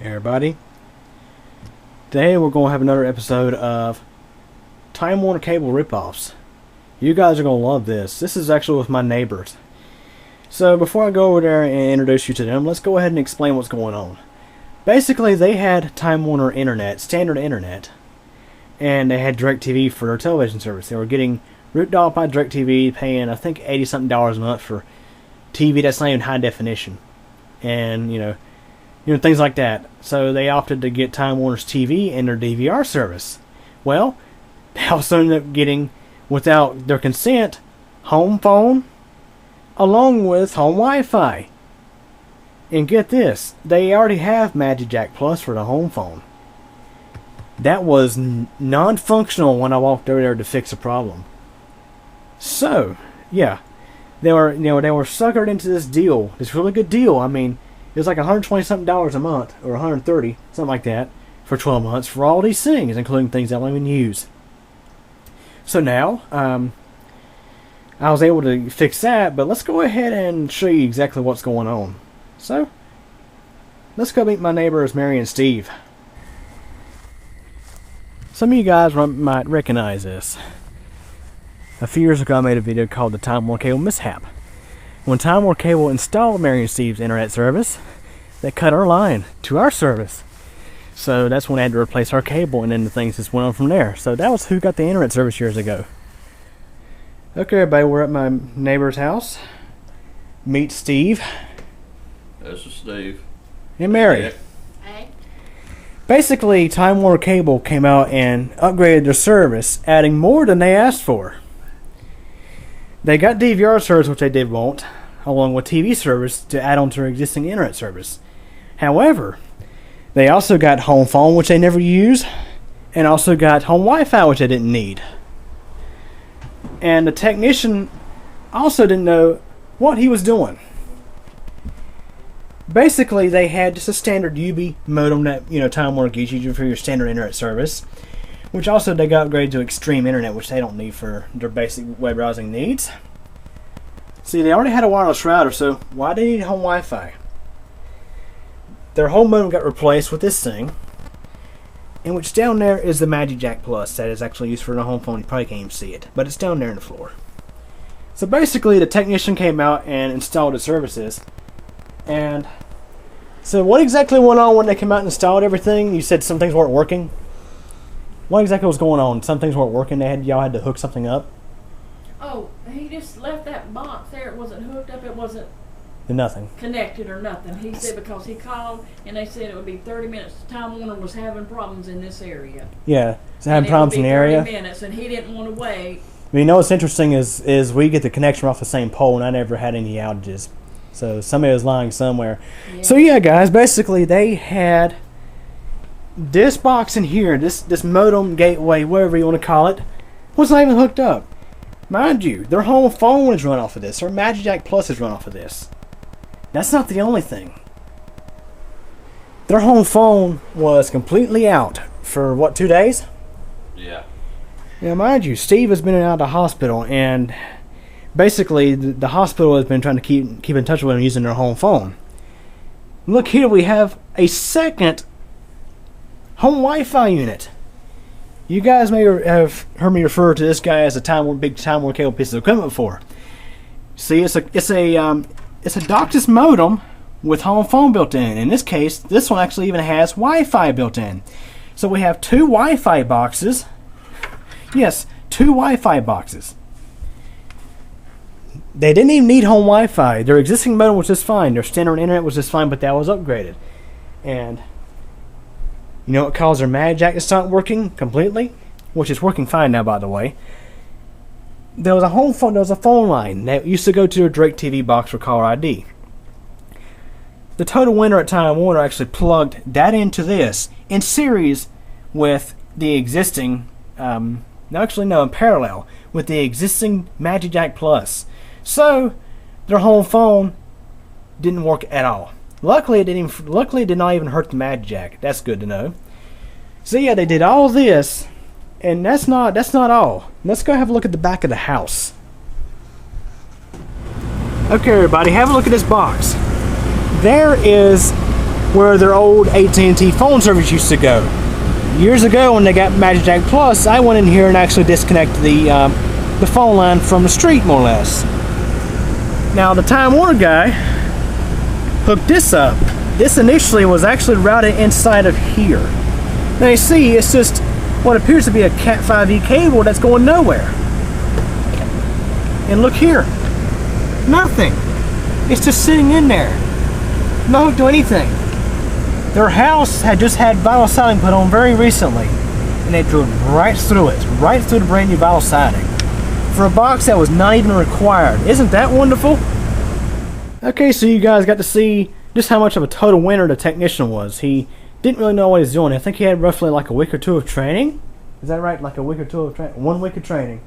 Everybody, today we're going to have another episode of Time Warner Cable ripoffs. You guys are going to love this. This is actually with my neighbors. So before I go over there and introduce you to them, let's go ahead and explain what's going on. Basically, they had Time Warner Internet, standard internet, and they had DirecTV for their television service. They were getting ripped off by DirecTV, paying I think $80-something a month for TV that's not even high definition, and you know things like that. So they opted to get Time Warner's TV and their DVR service. Well, they also ended up getting, without their consent, home phone along with home Wi-Fi. And get this, they already have magicJack Plus for the home phone. That was non-functional when I walked over there to fix a problem. So, yeah, they were suckered into this deal, this really good deal. I mean, it was like $120-something a month, or $130, something like that, for 12 months for all these things, including things I don't even use. So now, I was able to fix that, but let's go ahead and show you exactly what's going on. So, let's go meet my neighbors, Mary and Steve. Some of you guys might recognize this. A few years ago, I made a video called the Time Warner Cable Mishap. When Time Warner Cable installed Mary and Steve's internet service, they cut our line to our service. So that's when I had to replace our cable, and then the things just went on from there. So that was who got the internet service years ago. Okay, everybody, we're at my neighbor's house. Meet Steve. This is Steve. And Mary. Yeah. Hey. Basically, Time Warner Cable came out and upgraded their service, adding more than they asked for. They got DVR service, which they did want, along with TV service to add on to their existing internet service. However, they also got home phone, which they never use, and also got home Wi-Fi, which they didn't need. And the technician also didn't know what he was doing. Basically, they had just a standard UB modem that Time Warner gives you for your standard internet service, which also they got upgraded to extreme internet, which they don't need for their basic web browsing needs. See, they already had a wireless router, so why do they need home Wi-Fi? Their home modem got replaced with this thing, and which down there is the magicJack Plus that is actually used for the home phone. You probably can't even see it, but it's down there on the floor. So basically, the technician came out and installed the services. And so what exactly went on when they came out and installed everything? You said some things weren't working. What exactly was going on? Some things weren't working. Y'all had to hook something up. Oh, he just left that box there. It wasn't hooked up. It wasn't Nothing. connected or nothing. He said because he called and they said it would be 30 minutes. Time Warner was having problems in this area. Yeah, so having problems in the area. 30 minutes, and he didn't want to wait. But you know what's interesting is we get the connection off the same pole, and I never had any outages. So somebody was lying somewhere. Yeah. So yeah, guys, basically they had this box in here, this modem gateway, whatever you want to call it, was not even hooked up. Mind you, their home phone is run off of this. Their magicJack Plus is run off of this. That's not the only thing. Their home phone was completely out for what, 2 days? Yeah. Now, mind you, Steve has been out of the hospital, and basically the hospital has been trying to keep in touch with him using their home phone. Look here, we have a second home Wi-Fi unit. You guys may have heard me refer to this guy as a big Time Warner Cable piece of equipment before. See, it's a DOCSIS modem with home phone built in. In this case, this one actually even has Wi-Fi built in. So we have two Wi-Fi boxes. Yes, two Wi-Fi boxes. They didn't even need home Wi-Fi. Their existing modem was just fine. Their standard internet was just fine, but that was upgraded. And you know what caused their magicJack to stop working completely? Which is working fine now, by the way. There was a phone line that used to go to their DirecTV box for caller ID. The total winner at Time Warner actually plugged that into this in series with the existing, in parallel with the existing magicJack Plus. So their home phone didn't work at all. Luckily, it did not even hurt the magicJack. That's good to know. So yeah, they did all this, and that's not all. Let's go have a look at the back of the house. Okay, everybody, have a look at this box. There is where their old AT&T phone service used to go. Years ago, when they got magicJack Plus, I went in here and actually disconnected the phone line from the street, more or less. Now, the Time Warner guy hooked this up. This initially was actually routed inside of here. Now you see, it's just what appears to be a Cat 5e cable that's going nowhere. And look here, nothing. It's just sitting in there, no hook to anything. Their house had just had vinyl siding put on very recently, and they drilled right through it, right through the brand new vinyl siding, for a box that was not even required. Isn't that wonderful? Okay, so you guys got to see just how much of a total winner the technician was. He didn't really know what he was doing. I think he had roughly like a week or two of training. Is that right? Like a week or two of training? 1 week of training.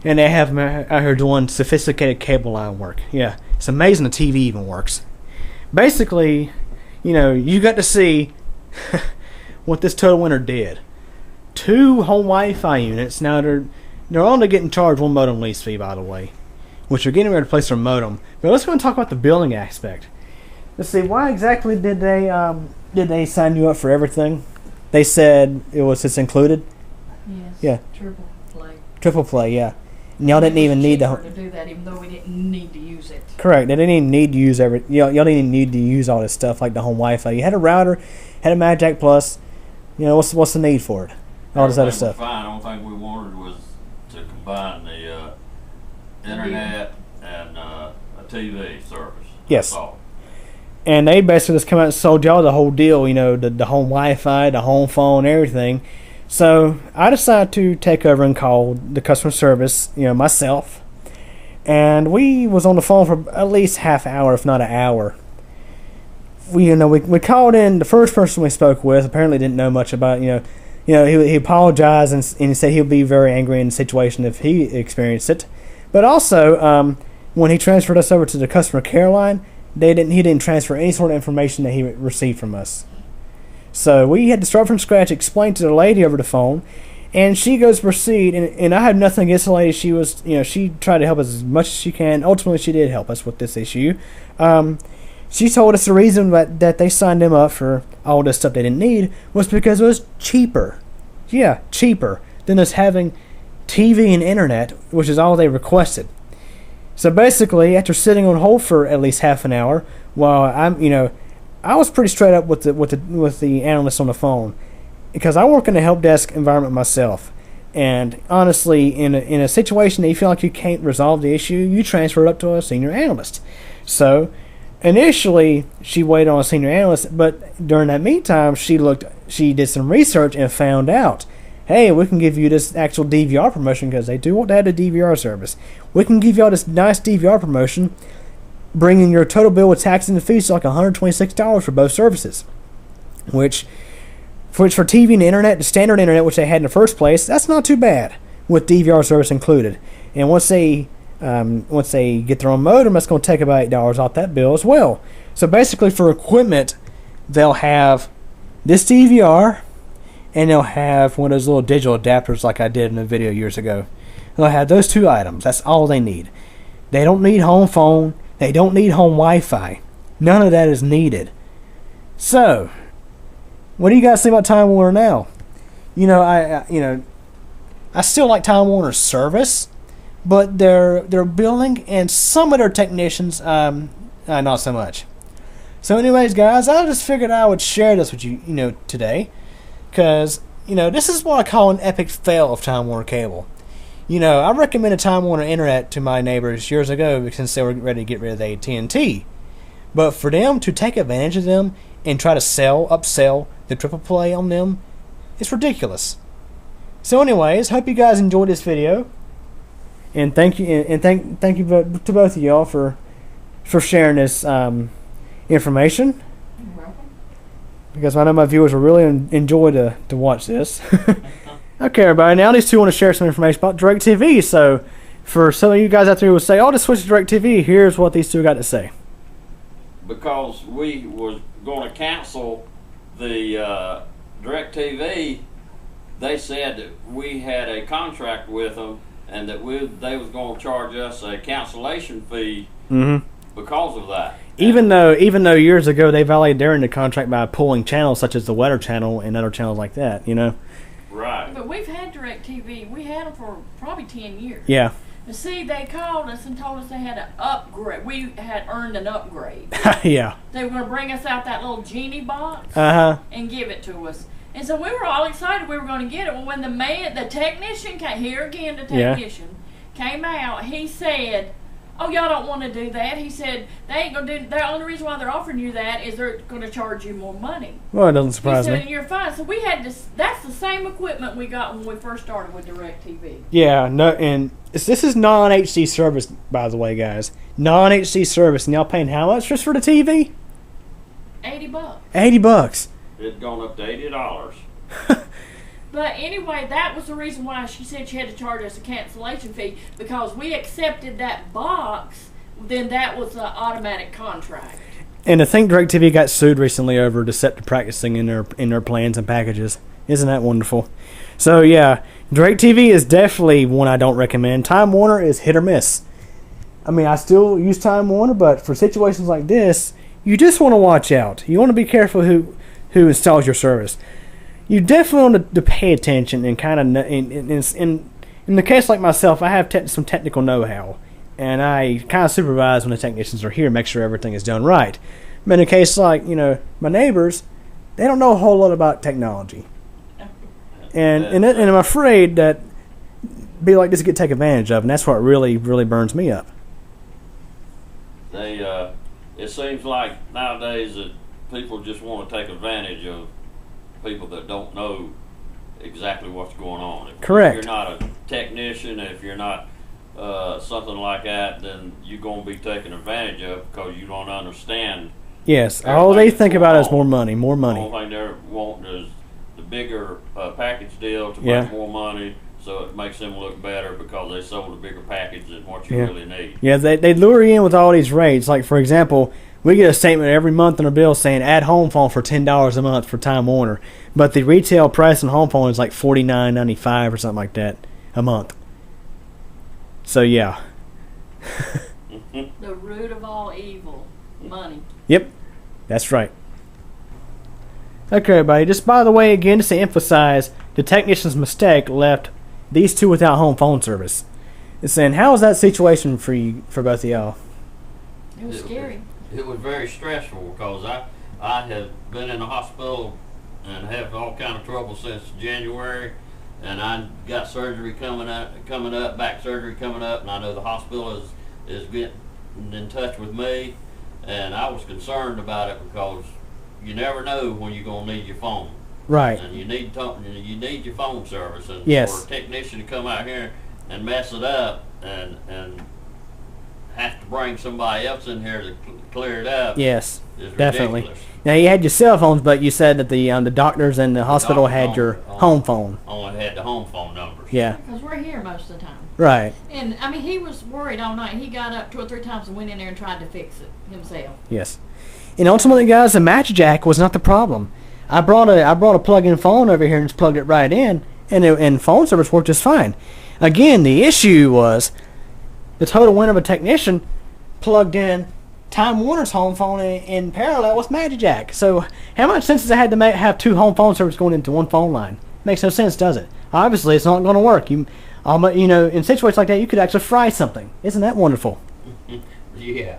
And they have him out here doing sophisticated cable line work. Yeah, it's amazing the TV even works. Basically, you know, you got to see what this total winner did. 2 home Wi-Fi units. Now they're only getting charged 1 modem lease fee, by the way, which are getting ready to replace their modem. But let's go and talk about the billing aspect. Let's see, why exactly did they sign you up for everything? They said it's included. Yes. Yeah. Triple play. Triple play, yeah. And y'all didn't even need to do that, even though we didn't need to use it. Correct. They didn't even need to use y'all didn't even need to use all this stuff like the home Wi-Fi. You had a router, had a magicJack Plus. You know, what's the need for it? All this other stuff. Fine. The only thing we wanted was to combine the internet and a TV service. Yes. That's all. And they basically just come out and sold y'all the whole deal, you know, the home Wi-Fi, the home phone, everything. So I decided to take over and call the customer service, you know, myself. And we was on the phone for at least half hour, if not an hour. We called in. The first person we spoke with apparently didn't know much about, he apologized and he said he'll be very angry in the situation if he experienced it. But also, when he transferred us over to the customer care line, he didn't transfer any sort of information that he received from us. So we had to start from scratch, explain to the lady over the phone, and she goes to proceed. And I had nothing against the lady. She was, she tried to help us as much as she can. Ultimately, she did help us with this issue. She told us the reason that they signed them up for all this stuff they didn't need was because it was cheaper. Yeah, cheaper than us having TV and internet, which is all they requested. So basically, after sitting on hold for at least half an hour, while I was pretty straight up with the analyst on the phone, because I work in a help desk environment myself, and honestly, in a situation that you feel like you can't resolve the issue, you transfer it up to a senior analyst. So initially, she waited on a senior analyst, but during that meantime, she did some research and found out, hey, we can give you this actual DVR promotion because they do want to have a DVR service. We can give y'all this nice DVR promotion, bringing your total bill with tax and fees to like $126 for both services. Which for TV and internet, the standard internet, which they had in the first place, that's not too bad with DVR service included. And once they get their own modem, that's going to take about $8 off that bill as well. So basically, for equipment, they'll have this DVR, and they'll have one of those little digital adapters like I did in a video years ago. They'll have those 2 items. That's all they need. They don't need home phone. They don't need home Wi-Fi. None of that is needed. So, what do you guys think about Time Warner now? I still like Time Warner's service, but their billing and some of their technicians, not so much. So, anyways, guys, I just figured I would share this with you, today. Because, this is what I call an epic fail of Time Warner Cable. I recommended Time Warner Internet to my neighbors years ago since they were ready to get rid of the AT&T. But for them to take advantage of them and try to upsell the triple play on them, it's ridiculous. So anyways, hope you guys enjoyed this video. And thank you to both of y'all for sharing this information. You're welcome. Because I know my viewers will really enjoy to watch this. Okay, everybody. Now these two want to share some information about DirecTV. So, for some of you guys out there who would say, "Oh, just switch to DirecTV," here's what these two got to say. Because we was going to cancel the DirecTV, they said that we had a contract with them and that they was going to charge us a cancellation fee because of that. Even though years ago they violated their end of contract by pulling channels such as the weather channel and other channels like that, you know. Right. But we've had DirecTV. We had them for probably 10 years. Yeah. And see, they called us and told us they had an upgrade. We had earned an upgrade. Yeah. They were going to bring us out that little genie box and give it to us. And so we were all excited we were going to get it. Well, when the technician came, here again, the technician came out, he said, "Oh, y'all don't want to do that." He said, "They ain't going to do. The only reason why they're offering you that is they're going to charge you more money." Well, it doesn't surprise he said, me. "And you're fine." So we had this. That's the same equipment we got when we first started with DirecTV. Yeah, no, and this is non-HD service, by the way, guys. Non-HD service, and y'all paying how much just for the TV? $80. $80. It's gone up to $80. But anyway, that was the reason why she said she had to charge us a cancellation fee, because we accepted that box. Then that was an automatic contract. And I think DirecTV got sued recently over deceptive practicing in their plans and packages. Isn't that wonderful? So yeah, DirecTV is definitely one I don't recommend. Time Warner is hit or miss. I mean, I still use Time Warner, but for situations like this, you just want to watch out. You want to be careful who installs your service. You definitely want to pay attention and kind of in the case like myself, I have some technical know-how, and I kind of supervise when the technicians are here, make sure everything is done right. But in a case like my neighbors, they don't know a whole lot about technology, and I'm afraid that be like this get taken advantage of, and that's what really burns me up. It seems like nowadays that people just want to take advantage of people that don't know exactly what's going on. Correct. If you're not a technician, if you're not something like that, then you're going to be taken advantage of because you don't understand. Yes, all they think about is more money. The only thing they're wanting is the bigger package deal to make more money, so it makes them look better because they sold a bigger package than what you really need. Yeah, they lure you in with all these rates. Like, for example, we get a statement every month on our bill saying add home phone for $10 a month for Time Warner, but the retail price on home phone is like $49.95 or something like that a month. So yeah. The root of all evil, money. Yep, that's right. Okay, everybody, just by the way, again, just to emphasize, the technician's mistake left these two without home phone service. It's saying, how was that situation for both of y'all? It was scary. It was very stressful because I have been in the hospital and have all kind of trouble since January, and I got surgery coming up, back surgery coming up, and I know the hospital is getting in touch with me, and I was concerned about it because you never know when you're going to need your phone. Right. And you need your phone service, and yes. for a technician to come out here and mess it up and have to bring somebody else in here to clear it up. Yes, is definitely. Ridiculous. Now you had your cell phones, but you said that the doctors and the hospital had your home phone. Only had the home phone numbers. Yeah. Because we're here most of the time. Right. And I mean, he was worried all night. He got up 2 or 3 times and went in there and tried to fix it himself. Yes. And ultimately, guys, the magicJack was not the problem. I brought a plug-in phone over here and just plugged it right in, and phone service worked just fine. Again, the issue was the total win of a technician plugged in Time Warner's home phone in parallel with magicJack. So how much sense does it have to have 2 home phone services going into one phone line? Makes no sense, does it? Obviously, it's not going to work. In situations like that, you could actually fry something. Isn't that wonderful? Yeah.